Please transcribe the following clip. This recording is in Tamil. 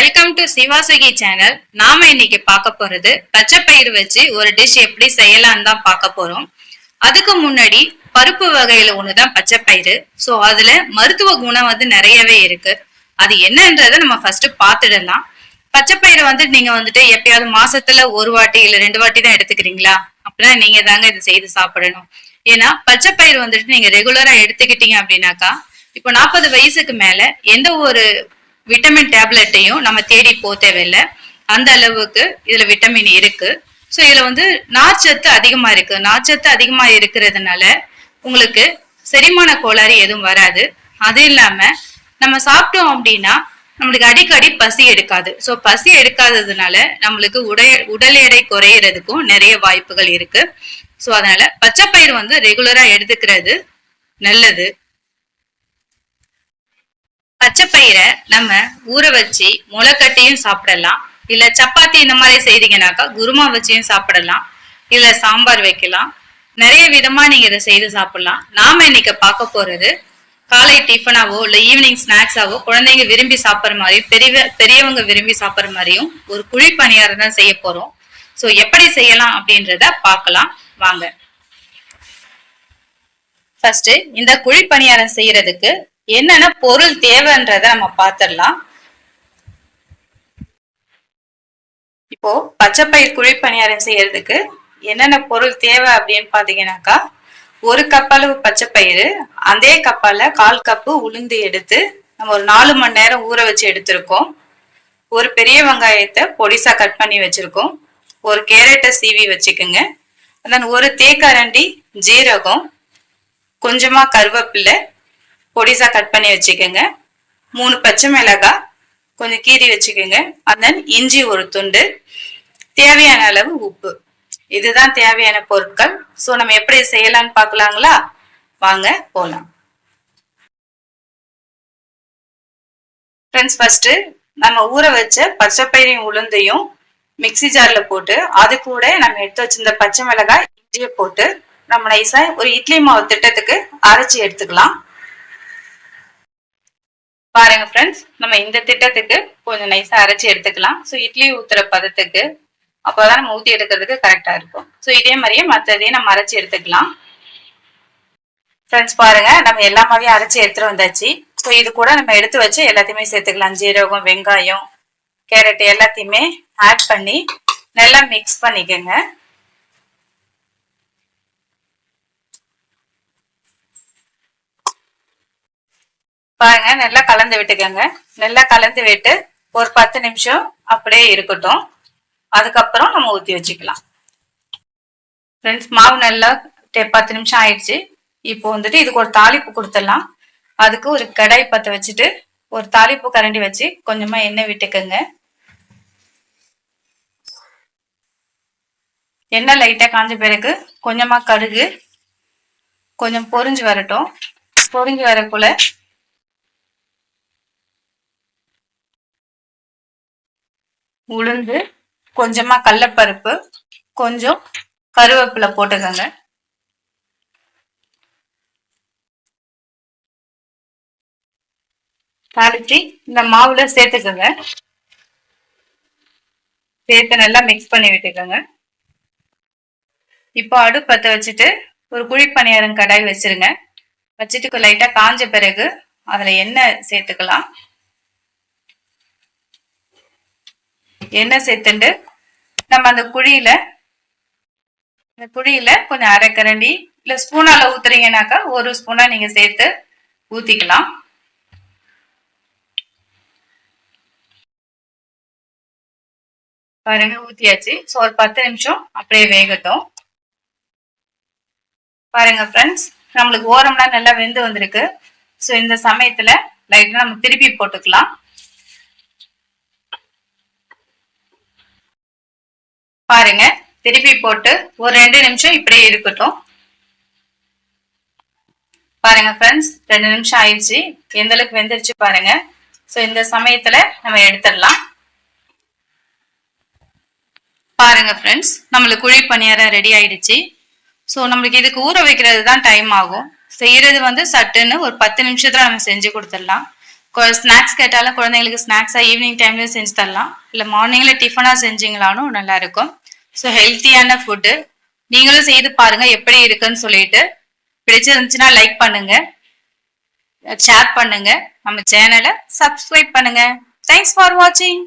Welcome to சிவாசகி channel. நாம இன்னைக்கு பார்க்க போறது பச்சை பயிர் வச்சு ஒரு டிஷ் எப்படி செய்யலாம்னு தான் பார்க்க போறோம். அதுக்கு முன்னாடி பருப்பு வகையில ஒண்ணுதான் பச்சை பயிறு. ஸோ அதுல மருத்துவ குணம் நிறையவே இருக்கு. அது என்னன்றத நம்ம ஃபர்ஸ்ட் பார்த்துடலாம். பச்சை பயிறு நீங்க எப்பயாவது மாசத்துல ஒரு வாட்டி இல்ல 2 வாட்டி தான் எடுத்துக்கிறீங்களா? அப்படின்னா நீங்க தாங்க இது செய்து சாப்பிடணும். ஏன்னா பச்சை பயிர் நீங்க ரெகுலரா எடுத்துக்கிட்டீங்க அப்படின்னாக்கா, இப்போ 40 வயசுக்கு மேல எந்த ஒரு விட்டமின் டேப்லெட்டையும் நம்ம தேடி போக தேவையில்லை. அந்த அளவுக்கு இதுல விட்டமின் இருக்கு. ஸோ இதுல நார்ச்சத்து அதிகமா இருக்கு. நார்ச்சத்து அதிகமா இருக்கிறதுனால உங்களுக்கு செரிமான கோளாறு எதுவும் வராது. அது இல்லாம நம்ம சாப்பிட்டோம் அப்படின்னா நம்மளுக்கு அடிக்கடி பசி எடுக்காது. ஸோ பசி எடுக்காததுனால நம்மளுக்கு உடல் எடை குறையிறதுக்கும் நிறைய வாய்ப்புகள் இருக்கு. ஸோ அதனால பச்சை பயிர் ரெகுலரா எடுத்துக்கிறது நல்லது. பச்சை பயிரை நம்ம ஊற வச்சு முளைக்கட்டியும் சாப்பிடலாம். இல்ல சப்பாத்தி இந்த மாதிரி செய்தீங்கன்னாக்கா குருமா வச்சியும் சாப்பிடலாம். இல்ல சாம்பார் வைக்கலாம். நிறைய விதமா நீங்க இதை செய்து சாப்பிடலாம். நாம இன்னைக்கு பார்க்க போறது காலை டிஃபனாவோ இல்ல ஈவினிங் ஸ்நாக்ஸாவோ குழந்தைங்க விரும்பி சாப்பிட்ற மாதிரியும் பெரியவங்க விரும்பி சாப்பிட்ற மாதிரியும் ஒரு குழி பணியாரம் தான் செய்ய போறோம். ஸோ எப்படி செய்யலாம் அப்படின்றத பார்க்கலாம் வாங்க. ஃபர்ஸ்ட் இந்த குழி பணியாரம் செய்யறதுக்கு என்னென்ன பொருள் தேவைன்றத நம்ம பார்த்துடலாம். இப்போ பச்சை பயிர் குழி பணியாரம் செய்யறதுக்கு என்னென்ன பொருள் தேவை அப்படின்னு பாத்தீங்கன்னாக்கா, 1 கப் அளவு பச்சை பயிறு, அதே கப்பால 1/4 கப்பு உளுந்து எடுத்து நம்ம ஒரு 4 மணி நேரம் ஊற வச்சு எடுத்திருக்கோம். ஒரு பெரிய வெங்காயத்தை பொடிசா கட் பண்ணி வச்சிருக்கோம். ஒரு கேரட்டை சீவி வச்சுக்கோங்க. அதான் ஒரு தேக்கரண்டி ஜீரகம், கொஞ்சமா கருவேப்பிலை பொடிசா கட் பண்ணி வச்சுக்கோங்க. 3 பச்சை மிளகாய் கொஞ்சம் கீறி வச்சுக்கோங்க. அதன் இஞ்சி ஒரு துண்டு, தேவையான அளவு உப்பு. இதுதான் தேவையான பொருட்கள். ஸோ நம்ம எப்படி செய்யலாம்னு பார்க்கலாங்களா? வாங்க போலாம். ஃப்ரெண்ட்ஸ், ஃபர்ஸ்ட் நம்ம ஊற வச்ச பச்சை பயிரையும் உளுந்தையும் மிக்சி ஜார்ல போட்டு அது கூட நம்ம எடுத்து வச்சிருந்த பச்சை மிளகாய் இஞ்சியை போட்டு நம்ம நைஸா ஒரு இட்லி மாவு திட்டத்துக்கு அரைச்சி எடுத்துக்கலாம். பாருங்க ஃப்ரெண்ட்ஸ், நம்ம இந்த திட்டத்துக்கு கொஞ்சம் நைஸா அரைச்சி எடுத்துக்கலாம். ஸோ இட்லி ஊத்துற பதத்துக்கு, அப்போதான் நம்ம ஊத்தி எடுக்கிறதுக்கு கரெக்டா இருக்கும். ஸோ இதே மாதிரியே மற்றதையும் நம்ம அரைச்சி எடுத்துக்கலாம். ஃப்ரெண்ட்ஸ் பாருங்க, நம்ம எல்லா மாதிரியும் அரைச்சி எடுத்துட்டு வந்தாச்சு. ஸோ இது கூட நம்ம எடுத்து வச்சு எல்லாத்தையுமே சேர்த்துக்கலாம். ஜீரகம், வெங்காயம், கேரட் எல்லாத்தையுமே ஆட் பண்ணி நல்லா மிக்ஸ் பண்ணிக்கோங்க. பாருங்க, நல்லா கலந்து விட்டுக்கோங்க. நல்லா கலந்து விட்டு ஒரு 10 நிமிஷம் அப்படியே இருக்கட்டும். அதுக்கப்புறம் நம்ம ஊற்றி வச்சுக்கலாம். ஃப்ரெண்ட்ஸ், மாவு நல்லா 10 நிமிஷம் ஆயிடுச்சு. இப்போ இதுக்கு ஒரு தாளிப்பு கொடுத்துடலாம். அதுக்கு ஒரு கடாய் பற்ற வச்சுட்டு ஒரு தாளிப்பு கரண்டி வச்சு கொஞ்சமா எண்ணெய் விட்டுக்கோங்க. எண்ணெய் லைட்டா காஞ்ச பிறகு கொஞ்சமா கடுகு கொஞ்சம் பொரிஞ்சு வரட்டும். பொரிஞ்சு வரக்குள்ள உளுந்து, கொஞ்சமா கடலைப்பருப்பு, கொஞ்சம் கருவேப்பிலை போட்டுக்கோங்க. தாளிச்சு இந்த மாவுல சேர்த்துக்கோங்க. சேர்த்து நல்லா மிக்ஸ் பண்ணி விட்டுக்கோங்க. இப்போ அடுப்பு பற்ற வச்சுட்டு ஒரு குழி பணியாரம் கடாய் வச்சிருங்க. வச்சுட்டு லைட்டா காஞ்ச பிறகு அதுல எண்ணெய் சேர்த்துக்கலாம். எண்ணெய் சேர்த்துட்டு நம்ம அந்த குழியில கொஞ்சம் அரைக்கரண்டி இல்ல ஸ்பூனால ஊத்துறீங்கன்னாக்கா 1 ஸ்பூனா நீங்க சேர்த்து ஊத்திக்கலாம். பாருங்க, ஊத்தியாச்சு. ஸோ ஒரு 10 நிமிஷம் அப்படியே வேகட்டும். பாருங்க ஃப்ரெண்ட்ஸ், நம்மளுக்கு ஓரம்லாம் நல்லா வெந்து வந்திருக்கு. ஸோ இந்த சமயத்துல லைட்டா நம்ம திருப்பி போட்டுக்கலாம். பாருங்க, திருப்பி போட்டு ஒரு 2 நிமிஷம் இப்படியே இருக்கட்டும். பாருங்க ஃப்ரெண்ட்ஸ், 2 நிமிஷம் ஆயிடுச்சு. எந்த அளவுக்கு வெந்துருச்சு பாருங்க. ஸோ இந்த சமயத்துல நம்ம எடுத்துடலாம். பாருங்க ஃப்ரெண்ட்ஸ், நம்மளுக்கு குழி பணியாரம் ரெடி ஆயிடுச்சு. ஸோ நம்மளுக்கு இதுக்கு ஊற வைக்கிறது தான் டைம் ஆகும். செய்யறது சட்டுன்னு ஒரு 10 நிமிஷத்துல நம்ம செஞ்சு கொடுத்துடலாம். ஸ்நாக்ஸ் கேட்டாலும் குழந்தைங்களுக்கு ஸ்நாக்ஸாக ஈவினிங் டைம்லேயும் செஞ்சு தரலாம், இல்லை மார்னிங்கில் டிஃபனாக செஞ்சீங்களானும் நல்லா இருக்கும். ஸோ ஹெல்த்தியான ஃபுட்டு நீங்களும் செய்து பாருங்க எப்படி இருக்குன்னு சொல்லிட்டு. பிடிச்சிருந்துச்சுன்னா லைக் பண்ணுங்க, ஷேர் பண்ணுங்க, நம்ம சேனலை சப்ஸ்கிரைப் பண்ணுங்க. தேங்க்ஸ் ஃபார் வாட்சிங்.